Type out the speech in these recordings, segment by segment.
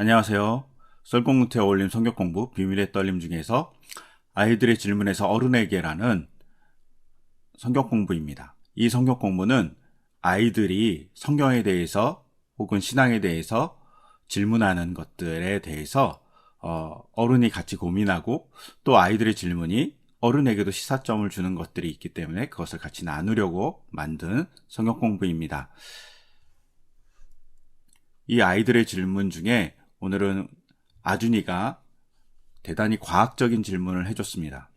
안녕하세요. 썰공무태 어울림 성격공부 비밀의 떨림 중에서 아이들의 질문에서 어른에게라는 성격공부입니다. 이 성격공부는 아이들이 성경에 대해서 혹은 신앙에 대해서 질문하는 것들에 대해서 어른이 같이 고민하고 또 아이들의 질문이 어른에게도 시사점을 주는 것들이 있기 때문에 그것을 같이 나누려고 만든 성격공부입니다. 이 아이들의 질문 중에 오늘은 아준이가 대단히 과학적인 질문을 해줬습니다.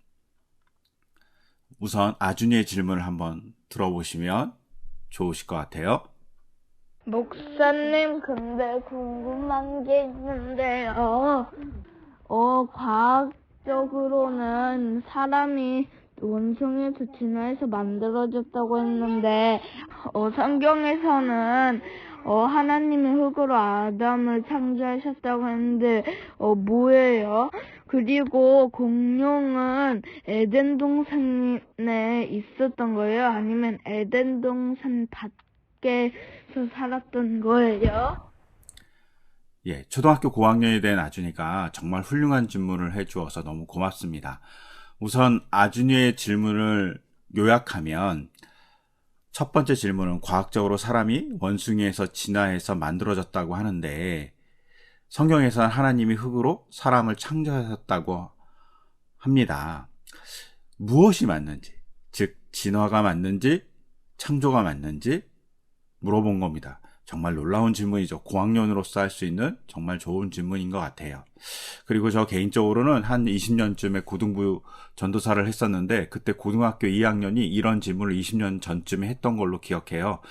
우선 아준이의 질문을 한번 들어보시면 좋으실 것 같아요. 목사님, 근데 궁금한 게 있는데요. 과학적으로는 사람이 원숭이에서 진화해서 만들어졌다고 했는데, 성경에서는 하나님이 흙으로 아담을 창조하셨다고 했는데, 뭐예요? 그리고 공룡은 에덴 동산에 있었던 거예요? 아니면 에덴 동산 밖에서 살았던 거예요? 예, 초등학교 고학년이 된 아준이가 정말 훌륭한 질문을 해주어서 너무 고맙습니다. 우선 아준이의 질문을 요약하면 첫 번째 질문은 과학적으로 사람이 원숭이에서 진화해서 만들어졌다고 하는데 성경에서는 하나님이 흙으로 사람을 창조하셨다고 합니다. 무엇이 맞는지, 즉 진화가 맞는지 창조가 맞는지 물어본 겁니다. 정말 놀라운 질문이죠. 고학년으로서 할 수 있는 정말 좋은 질문인 것 같아요. 그리고 저 개인적으로는 한 20년쯤에 고등부 전도사를 했었는데 그때 고등학교 2학년이 이런 질문을 20년 전쯤에 했던 걸로 기억해요.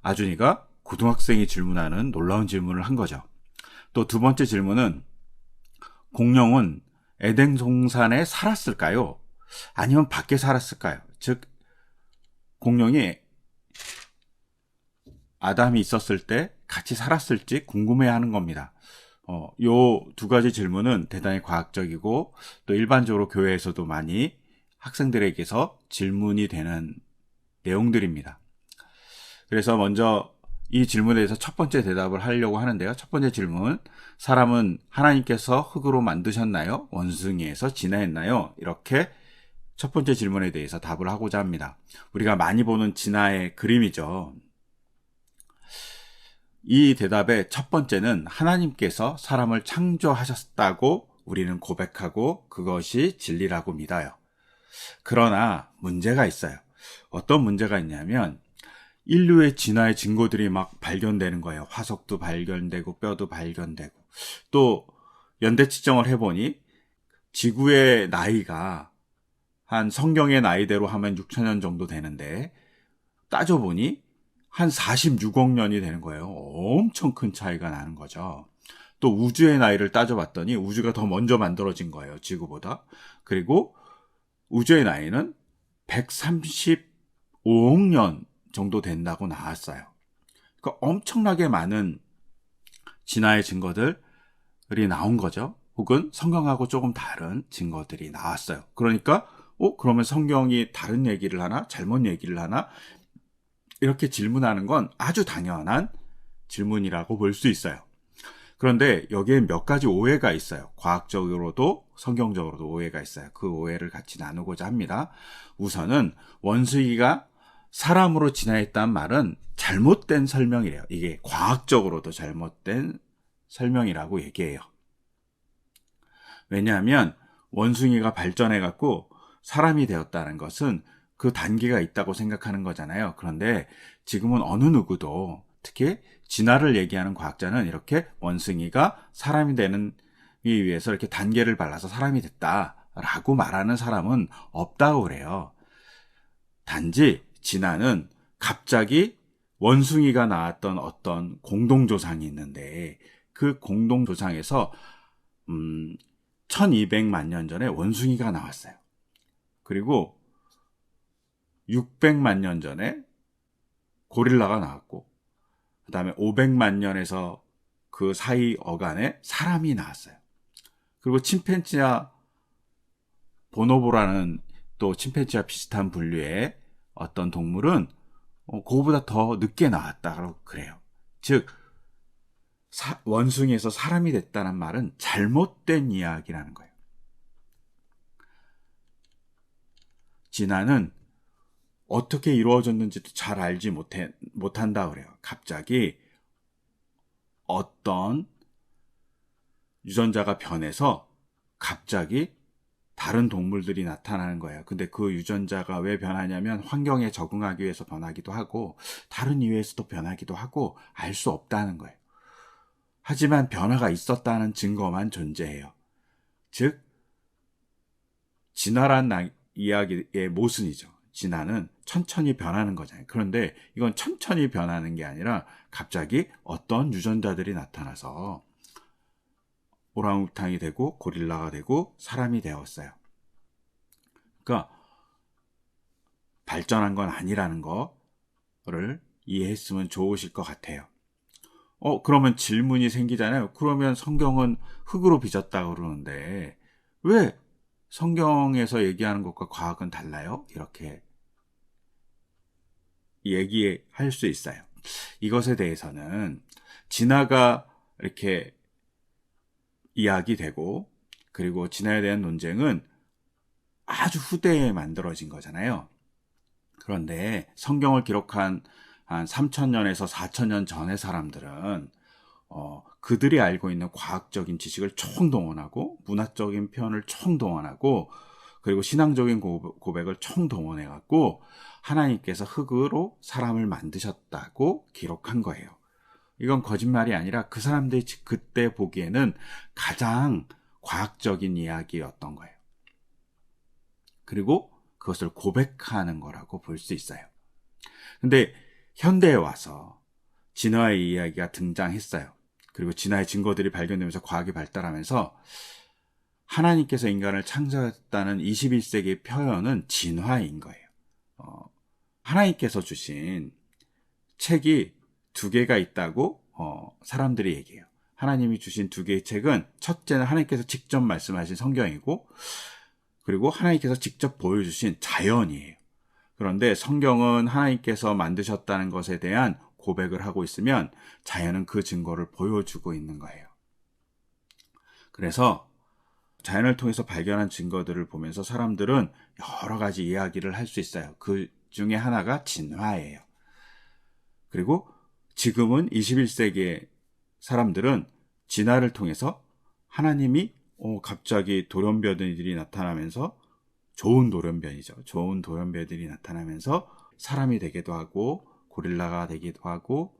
아준이가 고등학생이 질문하는 놀라운 질문을 한 거죠. 또 두 번째 질문은 공룡은 에덴 동산에 살았을까요? 아니면 밖에 살았을까요? 즉 공룡이 아담이 있었을 때 같이 살았을지 궁금해하는 겁니다. 요 두 가지 질문은 대단히 과학적이고 또 일반적으로 교회에서도 많이 학생들에게서 질문이 되는 내용들입니다. 그래서 먼저 이 질문에 대해서 첫 번째 대답을 하려고 하는데요. 첫 번째 질문, 사람은 하나님께서 흙으로 만드셨나요? 원숭이에서 진화했나요? 이렇게 첫 번째 질문에 대해서 답을 하고자 합니다. 우리가 많이 보는 진화의 그림이죠. 이 대답의 첫 번째는 하나님께서 사람을 창조하셨다고 우리는 고백하고 그것이 진리라고 믿어요. 그러나 문제가 있어요. 어떤 문제가 있냐면 인류의 진화의 증거들이 막 발견되는 거예요. 화석도 발견되고 뼈도 발견되고 또 연대 측정을 해보니 지구의 나이가 한 성경의 나이대로 하면 6천년 정도 되는데 따져보니 한 46억 년이 되는 거예요. 엄청 큰 차이가 나는 거죠. 또 우주의 나이를 따져봤더니 우주가 더 먼저 만들어진 거예요. 지구보다. 그리고 우주의 나이는 135억 년 정도 된다고 나왔어요. 그러니까 엄청나게 많은 진화의 증거들이 나온 거죠. 혹은 성경하고 조금 다른 증거들이 나왔어요. 그러니까 그러면 성경이 다른 얘기를 하나? 잘못 얘기를 하나? 이렇게 질문하는 건 아주 당연한 질문이라고 볼 수 있어요. 그런데 여기에 몇 가지 오해가 있어요. 과학적으로도 성경적으로도 오해가 있어요. 그 오해를 같이 나누고자 합니다. 우선은 원숭이가 사람으로 진화했다는 말은 잘못된 설명이래요. 이게 과학적으로도 잘못된 설명이라고 얘기해요. 왜냐하면 원숭이가 발전해갖고 사람이 되었다는 것은 그 단계가 있다고 생각하는 거잖아요. 그런데 지금은 어느 누구도 특히 진화를 얘기하는 과학자는 이렇게 원숭이가 사람이 되는 위해서 이렇게 단계를 밟아서 사람이 됐다라고 말하는 사람은 없다고 그래요. 단지 진화는 갑자기 원숭이가 나왔던 어떤 공동조상이 있는데 그 공동조상에서 1200만 년 전에 원숭이가 나왔어요. 그리고 600만 년 전에 고릴라가 나왔고 그 다음에 500만 년에서 그 사이 어간에 사람이 나왔어요. 그리고 침팬지와 보노보라는 또 침팬지와 비슷한 분류의 어떤 동물은 그거보다 더 늦게 나왔다고 그래요. 즉 원숭이에서 사람이 됐다는 말은 잘못된 이야기라는 거예요. 진화는 어떻게 이루어졌는지도 잘 알지 못한다 그래요. 갑자기 어떤 유전자가 변해서 갑자기 다른 동물들이 나타나는 거예요. 근데 그 유전자가 왜 변하냐면 환경에 적응하기 위해서 변하기도 하고 다른 이유에서도 변하기도 하고 알 수 없다는 거예요. 하지만 변화가 있었다는 증거만 존재해요. 즉 진화란 이야기의 모순이죠. 진화는 천천히 변하는 거잖아요. 그런데 이건 천천히 변하는 게 아니라 갑자기 어떤 유전자들이 나타나서 오랑우탕이 되고 고릴라가 되고 사람이 되었어요. 그러니까 발전한 건 아니라는 거를 이해했으면 좋으실 것 같아요. 그러면 질문이 생기잖아요. 그러면 성경은 흙으로 빚었다고 그러는데 왜 성경에서 얘기하는 것과 과학은 달라요? 이렇게 얘기할 수 있어요. 이것에 대해서는 진화가 이렇게 이야기되고 그리고 진화에 대한 논쟁은 아주 후대에 만들어진 거잖아요. 그런데 성경을 기록한 한 3000년에서 4000년 전의 사람들은 그들이 알고 있는 과학적인 지식을 총동원하고 문화적인 표현을 총동원하고 그리고 신앙적인 고백을 총동원해갖고 하나님께서 흙으로 사람을 만드셨다고 기록한 거예요. 이건 거짓말이 아니라 그 사람들이 그때 보기에는 가장 과학적인 이야기였던 거예요. 그리고 그것을 고백하는 거라고 볼 수 있어요. 근데 현대에 와서 진화의 이야기가 등장했어요. 그리고 진화의 증거들이 발견되면서 과학이 발달하면서 하나님께서 인간을 창조했다는 21세기의 표현은 진화인 거예요. 하나님께서 주신 책이 2개가 있다고 사람들이 얘기해요. 하나님이 주신 2개의 책은 첫째는 하나님께서 직접 말씀하신 성경이고 그리고 하나님께서 직접 보여주신 자연이에요. 그런데 성경은 하나님께서 만드셨다는 것에 대한 고백을 하고 있으면 자연은 그 증거를 보여주고 있는 거예요. 그래서 자연을 통해서 발견한 증거들을 보면서 사람들은 여러 가지 이야기를 할 수 있어요. 그 중에 하나가 진화예요. 그리고 지금은 21세기의 사람들은 진화를 통해서 하나님이 갑자기 돌연변이들이 나타나면서 좋은 돌연변이죠. 좋은 돌연변이들이 나타나면서 사람이 되기도 하고 고릴라가 되기도 하고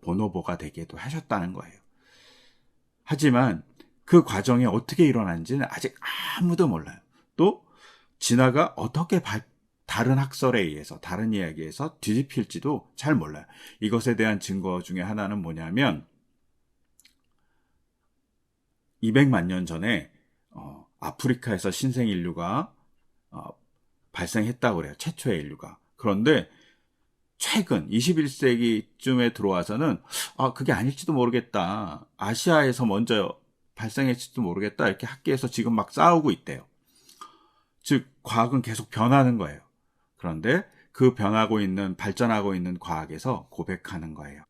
보노보가 되기도 하셨다는 거예요. 하지만 그 과정이 어떻게 일어난지는 아직 아무도 몰라요. 또 진화가 어떻게 다른 학설에 의해서 다른 이야기에서 뒤집힐지도 잘 몰라요. 이것에 대한 증거 중에 하나는 뭐냐면 200만 년 전에 아프리카에서 신생 인류가 발생했다고 그래요. 최초의 인류가. 그런데 최근 21세기쯤에 들어와서는 그게 아닐지도 모르겠다. 아시아에서 먼저 발생했을지도 모르겠다. 이렇게 학계에서 지금 막 싸우고 있대요. 즉 과학은 계속 변하는 거예요. 그런데 그 변하고 있는 발전하고 있는 과학에서 고백하는 거예요.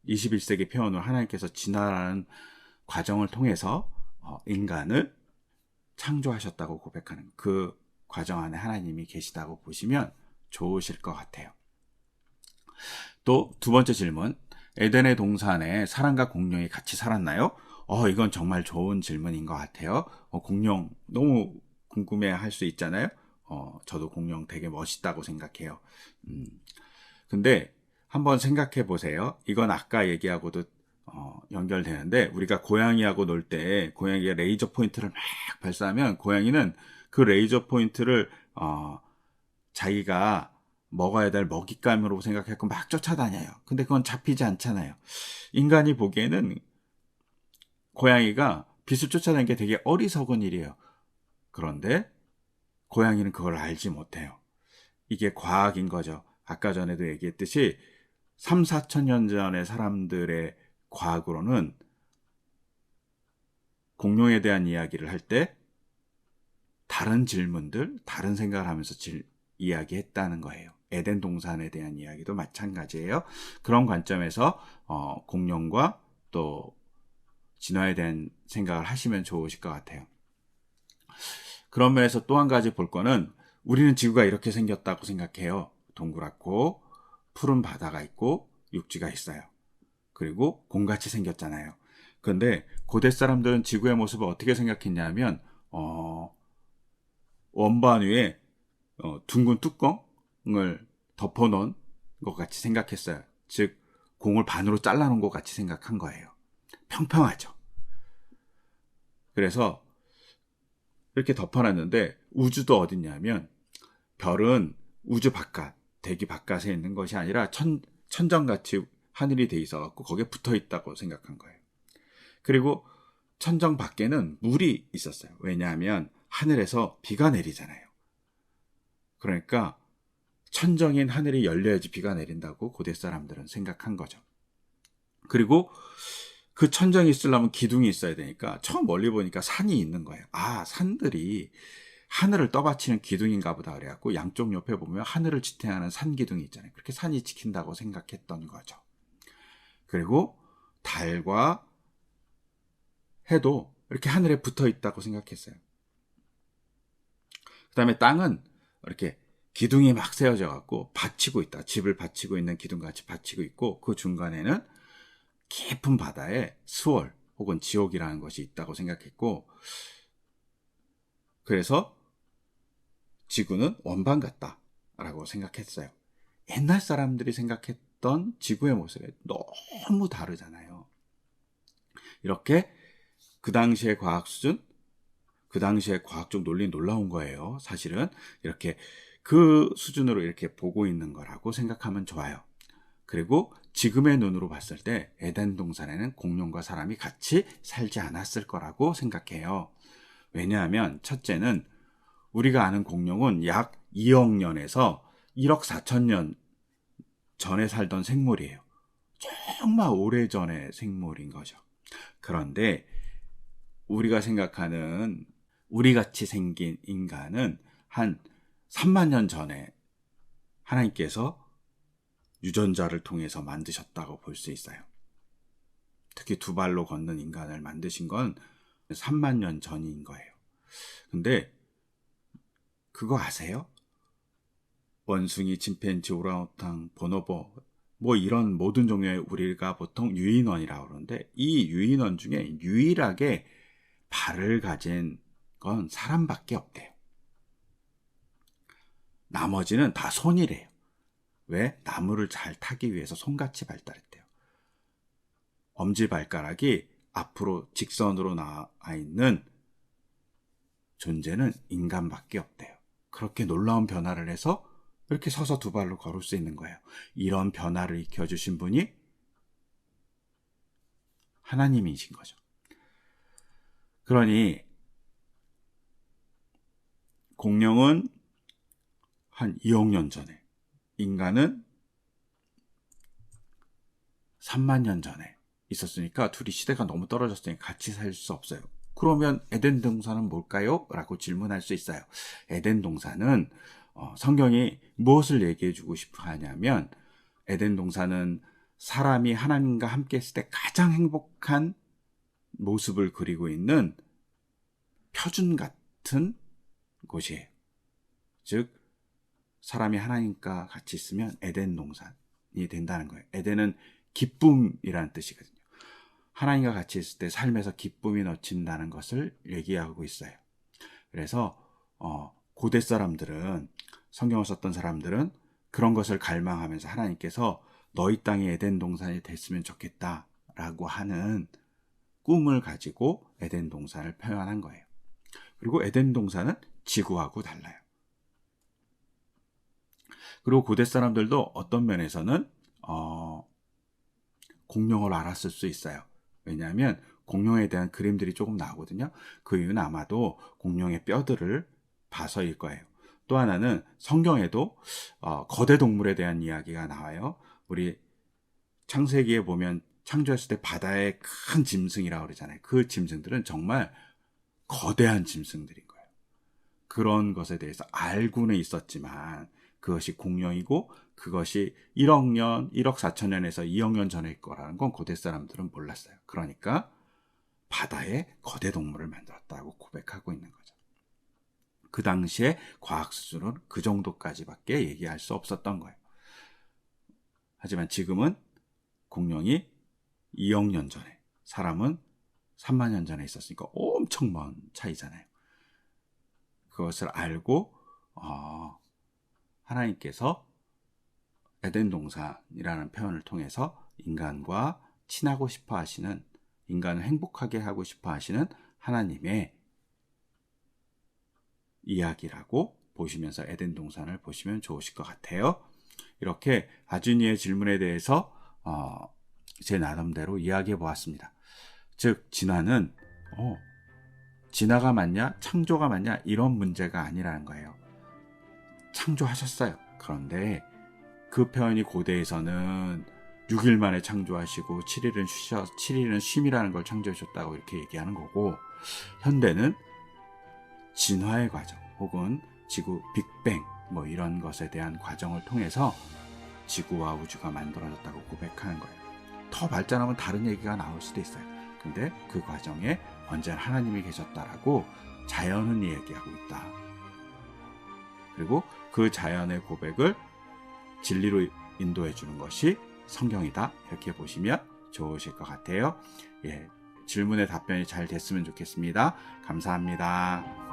21세기 표현으로 하나님께서 진화라는 과정을 통해서 인간을 창조하셨다고 고백하는 그 과정 안에 하나님이 계시다고 보시면 좋으실 것 같아요. 또 2번째 질문, 에덴의 동산에 사람과 공룡이 같이 살았나요? 이건 정말 좋은 질문인 것 같아요. 공룡 너무 궁금해할 수 있잖아요. 저도 공룡 되게 멋있다고 생각해요. 근데 한번 생각해 보세요. 이건 아까 얘기하고도 연결되는데 우리가 고양이하고 놀 때 고양이가 레이저 포인트를 막 발사하면 고양이는 그 레이저 포인트를 자기가 먹어야 될 먹잇감으로 생각했고 막 쫓아다녀요. 근데 그건 잡히지 않잖아요. 인간이 보기에는 고양이가 빛을 쫓아다니는 게 되게 어리석은 일이에요. 그런데 고양이는 그걸 알지 못해요. 이게 과학인 거죠. 아까 전에도 얘기했듯이 3, 4천 년 전의 사람들의 과학으로는 공룡에 대한 이야기를 할 때 다른 질문들, 다른 생각을 하면서 이야기했다는 거예요. 에덴 동산에 대한 이야기도 마찬가지예요. 그런 관점에서 공룡과 또 진화에 대한 생각을 하시면 좋으실 것 같아요. 그런 면에서 또 한 가지 볼 거는 우리는 지구가 이렇게 생겼다고 생각해요. 동그랗고 푸른 바다가 있고 육지가 있어요. 그리고 곰같이 생겼잖아요. 그런데 고대 사람들은 지구의 모습을 어떻게 생각했냐면 원반 위에 둥근 뚜껑을 덮어놓은 것 같이 생각했어요. 즉 공을 반으로 잘라놓은 것 같이 생각한 거예요. 평평하죠. 그래서 이렇게 덮어놨는데 우주도 어딨냐면 별은 우주 바깥, 대기 바깥에 있는 것이 아니라 천정같이 하늘이 돼 있어갖고 거기에 붙어 있다고 생각한 거예요. 그리고 천정 밖에는 물이 있었어요. 왜냐하면 하늘에서 비가 내리잖아요. 그러니까 천정인 하늘이 열려야지 비가 내린다고 고대 사람들은 생각한 거죠. 그리고 그 천정이 있으려면 기둥이 있어야 되니까 처음 멀리 보니까 산이 있는 거예요. 아, 산들이 하늘을 떠받치는 기둥인가 보다 그래갖고 양쪽 옆에 보면 하늘을 지탱하는 산 기둥이 있잖아요. 그렇게 산이 지킨다고 생각했던 거죠. 그리고 달과 해도 이렇게 하늘에 붙어 있다고 생각했어요. 그 다음에 땅은 이렇게 기둥이 막 세워져 갖고 받치고 있다. 집을 받치고 있는 기둥같이 받치고 있고 그 중간에는 깊은 바다에 수월 혹은 지옥이라는 것이 있다고 생각했고 그래서 지구는 원반 같다라고 생각했어요. 옛날 사람들이 생각했던 지구의 모습이 너무 다르잖아요. 이렇게 그 당시의 과학 수준, 그 당시의 과학적 논리 놀라운 거예요. 사실은 이렇게 그 수준으로 이렇게 보고 있는 거라고 생각하면 좋아요. 그리고 지금의 눈으로 봤을 때 에덴 동산에는 공룡과 사람이 같이 살지 않았을 거라고 생각해요. 왜냐하면 첫째는 우리가 아는 공룡은 약 2억 년에서 1억 4천 년 전에 살던 생물이에요. 정말 오래전의 생물인 거죠. 그런데 우리가 생각하는 우리같이 생긴 인간은 한 3만 년 전에 하나님께서 유전자를 통해서 만드셨다고 볼 수 있어요. 특히 두 발로 걷는 인간을 만드신 건 3만 년 전인 거예요. 근데 그거 아세요? 원숭이, 침팬지, 오랑우탄, 보노보 뭐 이런 모든 종류의 우리가 보통 유인원이라고 그러는데 이 유인원 중에 유일하게 발을 가진 건 사람밖에 없대요. 나머지는 다 손이래요. 왜? 나무를 잘 타기 위해서 손같이 발달했대요. 엄지발가락이 앞으로 직선으로 나와 있는 존재는 인간밖에 없대요. 그렇게 놀라운 변화를 해서 이렇게 서서 두 발로 걸을 수 있는 거예요. 이런 변화를 익혀주신 분이 하나님이신 거죠. 그러니 공룡은 한 2억 년 전에, 인간은 3만 년 전에 있었으니까 둘이 시대가 너무 떨어졌으니까 같이 살 수 없어요. 그러면 에덴 동산은 뭘까요? 라고 질문할 수 있어요. 에덴 동산은 성경이 무엇을 얘기해 주고 싶어 하냐면 에덴 동산은 사람이 하나님과 함께 했을 때 가장 행복한 모습을 그리고 있는 표준 같은 곳이에요. 즉 사람이 하나님과 같이 있으면 에덴 동산이 된다는 거예요. 에덴은 기쁨이라는 뜻이거든요. 하나님과 같이 있을 때 삶에서 기쁨이 넘친다는 것을 얘기하고 있어요. 그래서 고대 사람들은, 성경을 썼던 사람들은 그런 것을 갈망하면서 하나님께서 너희 땅이 에덴 동산이 됐으면 좋겠다라고 하는 꿈을 가지고 에덴 동산을 표현한 거예요. 그리고 에덴 동산은 지구하고 달라요. 그리고 고대 사람들도 어떤 면에서는 공룡을 알았을 수 있어요. 왜냐하면 공룡에 대한 그림들이 조금 나오거든요. 그 이유는 아마도 공룡의 뼈들을 봐서일 거예요. 또 하나는 성경에도 거대 동물에 대한 이야기가 나와요. 우리 창세기에 보면 창조했을 때 바다의 큰 짐승이라고 그러잖아요. 그 짐승들은 정말 거대한 짐승들인 거예요. 그런 것에 대해서 알고는 있었지만 그것이 공룡이고 그것이 1억 년, 1억 4천 년에서 2억 년 전일 거라는 건 고대 사람들은 몰랐어요. 그러니까 바다에 거대 동물을 만들었다고 고백하고 있는 거죠. 그 당시에 과학 수준은 그 정도까지밖에 얘기할 수 없었던 거예요. 하지만 지금은 공룡이 2억 년 전에, 사람은 3만 년 전에 있었으니까 엄청 먼 차이잖아요. 그것을 알고 하나님께서 에덴 동산이라는 표현을 통해서 인간과 친하고 싶어 하시는, 인간을 행복하게 하고 싶어 하시는 하나님의 이야기라고 보시면서 에덴 동산을 보시면 좋으실 것 같아요. 이렇게 아주니의 질문에 대해서 제 나름대로 이야기해 보았습니다. 즉 진화는 진화가 맞냐 창조가 맞냐 이런 문제가 아니라는 거예요. 창조하셨어요. 그런데 그 표현이 고대에서는 6일 만에 창조하시고 7일은 쉼이라는 걸 창조하셨다고 이렇게 얘기하는 거고, 현대는 진화의 과정 혹은 지구 빅뱅 뭐 이런 것에 대한 과정을 통해서 지구와 우주가 만들어졌다고 고백하는 거예요. 더 발전하면 다른 얘기가 나올 수도 있어요. 근데 그 과정에 언제나 하나님이 계셨다라고 자연은 얘기하고 있다. 그리고 그 자연의 고백을 진리로 인도해 주는 것이 성경이다. 이렇게 보시면 좋으실 것 같아요. 질문에 답변이 잘 됐으면 좋겠습니다. 감사합니다.